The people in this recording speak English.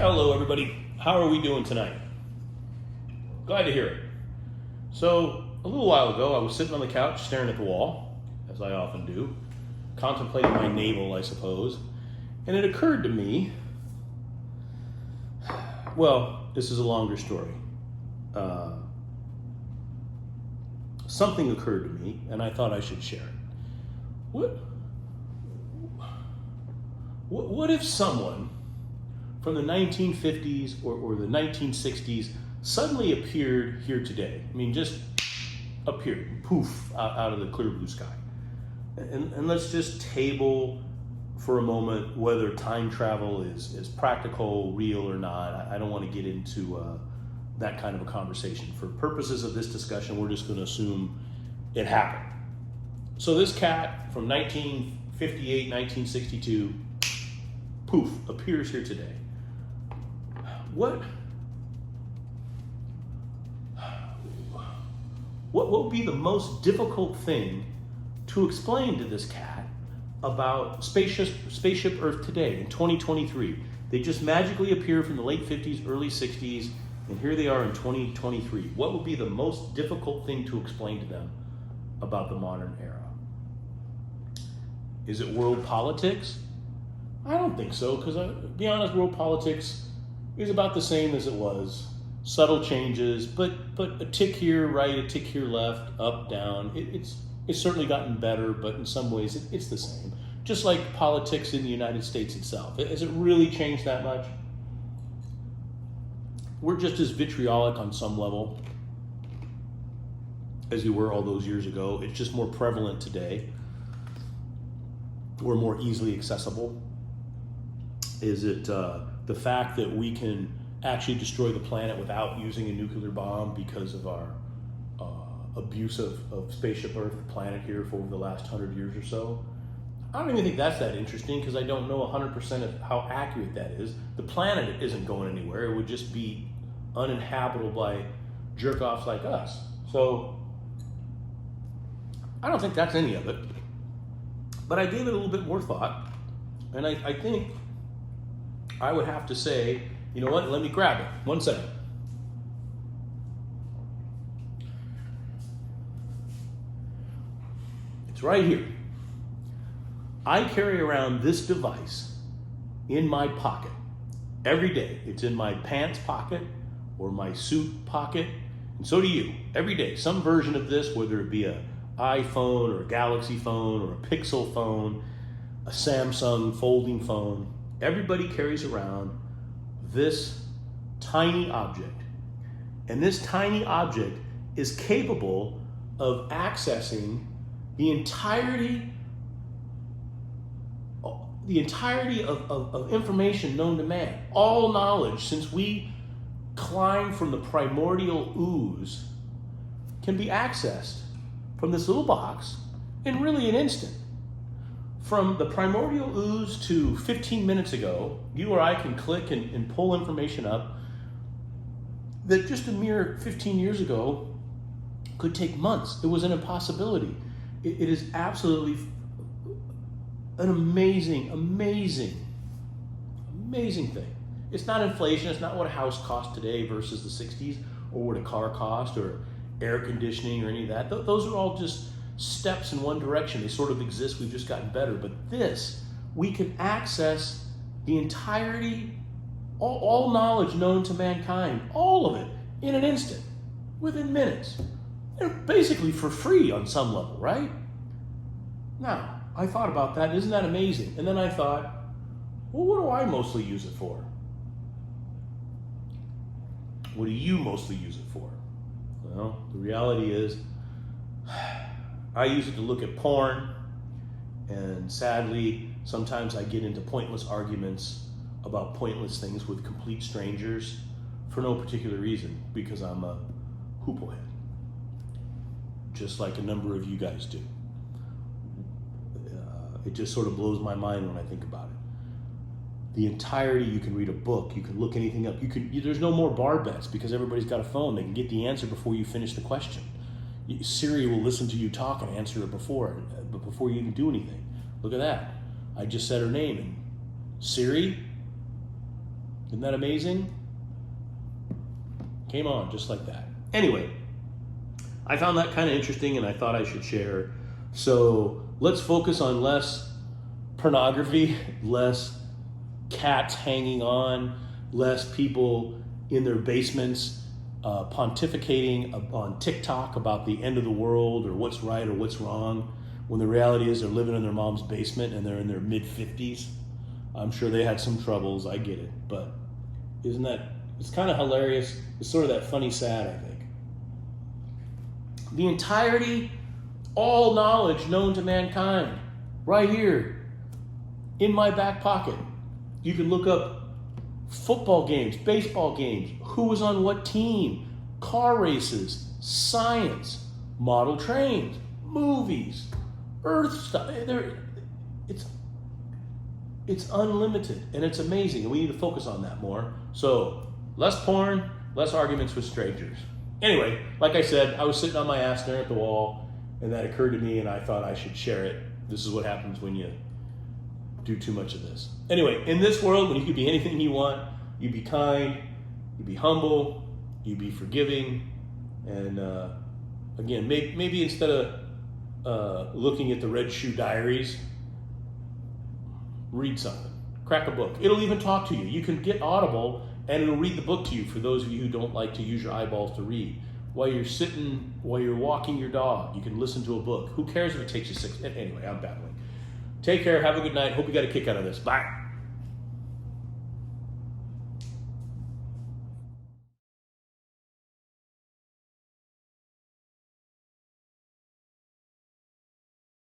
Hello, everybody. How are we doing tonight? Glad to hear it. So, a little while ago, I was sitting on the couch staring at the wall, as I often do, contemplating my navel, I suppose, and it occurred to me, well, this is a longer story. Something occurred to me, and I thought I should share it. What if someone from the 1950s or the 1960s suddenly appeared here today? I mean, just appeared, poof, out of the clear blue sky. And let's just table for a moment whether time travel is practical, real or not. I don't want to get into that kind of a conversation. For purposes of this discussion, we're just going to assume it happened. So this cat from 1958, 1962, poof, appears here today. What would be the most difficult thing to explain to this cat about spaceship Earth today in 2023? They just magically appear from the late 50s, early 60s, and here they are in 2023. What would be the most difficult thing to explain to them about the modern era? Is it world politics? I don't think so, because to be honest, world politics is about the same as it was. Subtle changes, but a tick here right, a tick here left, up, down. It's certainly gotten better, but in some ways it's the same. Just like politics in the United States itself. Has it really changed that much? We're just as vitriolic on some level as we were all those years ago. It's just more prevalent today. We're more easily accessible. Is it the fact that we can actually destroy the planet without using a nuclear bomb because of our abuse of spaceship Earth, the planet here, for over the last 100 years or so? I don't even think that's that interesting, because I don't know 100% of how accurate that is. The planet isn't going anywhere. It would just be uninhabitable by jerk-offs like us. So I don't think that's any of it. But I gave it a little bit more thought, and I think I would have to say, you know what, let me grab it. 1 second. It's right here. I carry around this device in my pocket every day. It's in my pants pocket or my suit pocket, and so do you. Every day, some version of this, whether it be an iPhone or a Galaxy phone or a Pixel phone, a Samsung folding phone, everybody carries around this tiny object. And this tiny object is capable of accessing the entirety of information known to man. All knowledge, since we climbed from the primordial ooze, can be accessed from this little box in really an instant. From the primordial ooze to 15 minutes ago, you or I can click and pull information up that just a mere 15 years ago could take months. It was an impossibility. It is absolutely an amazing thing. It's not inflation. It's not what a house costs today versus the 60s, or what a car cost, or air conditioning, or any of that. Those are all just steps in one direction. They sort of exist. We've just gotten better. But this, we can access the entirety, all knowledge known to mankind, all of it, in an instant, within minutes. Basically for free on some level, right? Now, I thought about that. Isn't that amazing? And then I thought, well, what do I mostly use it for? What do you mostly use it for? Well, the reality is, I use it to look at porn, and sadly, sometimes I get into pointless arguments about pointless things with complete strangers for no particular reason, because I'm a hooplehead, just like a number of you guys do. It just sort of blows my mind when I think about it. The entirety, you can read a book, you can look anything up. There's no more bar bets because everybody's got a phone. They can get the answer before you finish the question. Siri will listen to you talk and answer it before you even do anything. Look at that. I just said her name, and Siri, Isn't that amazing? Came on just like that. Anyway, I found that kind of interesting and I thought I should share. So let's focus on less pornography, less cats hanging on, less people in their basements pontificating on TikTok about the end of the world or what's right or what's wrong, when the reality is they're living in their mom's basement and they're in their mid-50s. I'm sure they had some troubles, I get it, but isn't that, it's kind of hilarious. It's sort of that funny sad, I think. The entirety, all knowledge known to mankind, right here in my back pocket. You can look up football games, baseball games, who was on what team, car races, science, model trains, movies, earth stuff. It's unlimited and it's amazing, and we need to focus on that more. So less porn, less arguments with strangers. Anyway, like I said, I was sitting on my ass staring at the wall, and that occurred to me, and I thought I should share it. This is what happens when you do too much of this. Anyway, in this world, when you can be anything you want, you be kind, you be humble, you be forgiving, and again, maybe instead of looking at the Red Shoe Diaries, read something. Crack a book. It'll even talk to you. You can get Audible, and it'll read the book to you for those of you who don't like to use your eyeballs to read. While you're sitting, while you're walking your dog, you can listen to a book. Who cares if it takes you 6? Anyway, I'm babbling. Take care. Have a good night. Hope you got a kick out of this. Bye.